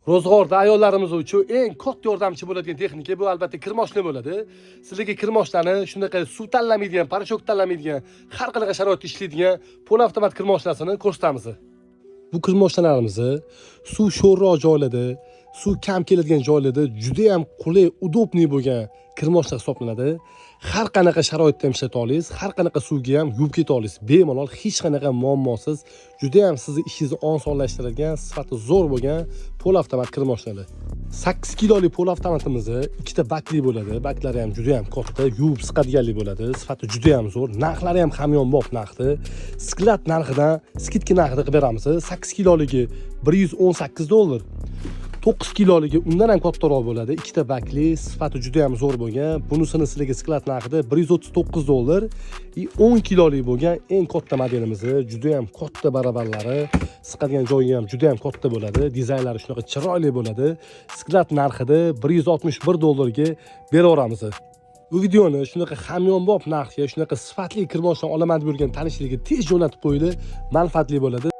Ro'zg'orda ayollarimiz uchun eng katta yordamchi bo'ladigan texnika bu albatta kir moshina bo'ladi. Sizlarga kir moshinani shunaqa suv tanlamaydigan, parachok tanlamaydigan, har qanaqa sharoitda ishlaydigan polavtomat kir moshinasini ko'rsatamiz. Bu kir moshinlarimizni suv sho'rroq joylarda, suv kam keladigan joylarda juda ham qulay, udobniy bo'lgan kir moshina hisoblanadi. Har qanaqa sharoitda ham ishlata olasiz, har qanaqa suvga ham yuvib keta olasiz. Bemalol hech qanaqa muammosiz, juda ham sizni ishingizni osonlashtiradigan, sifati zo'r bo'lgan polavtomat kir moshinasi. 8 kilolik polavtomatimizni ikkita bakli bo'ladi. Baklari ham juda ham katta, yuvib siqadiganlik bo'ladi. Sifati juda ham zo'r, narxlari ham hamyonbop narxda. Sklad narxidan skidka narxida qilib beramiz. 8 kiloligi $118. 9 kiloligi undan ham kattaroq bo'ladi. Ikkita bakli, sifati juda ham zo'r bo'lgan. Bunisini sizlarga sklad narxida $139. 10 kilolik bo'lgan eng katta modelimiz, juda ham katta barabarlari, siqadigan joyi ham juda ham katta bo'ladi. Dizaynlari shunaqa chiroyli bo'ladi. Sklad narxida $161 ga beraveramiz. Bu videoni shunaqa hamyonbop narxga, shunaqa sifatli kir moshina olaman deb yurgan tanishlarga tez jo'natib qo'yinglar, manfaatli bo'ladi.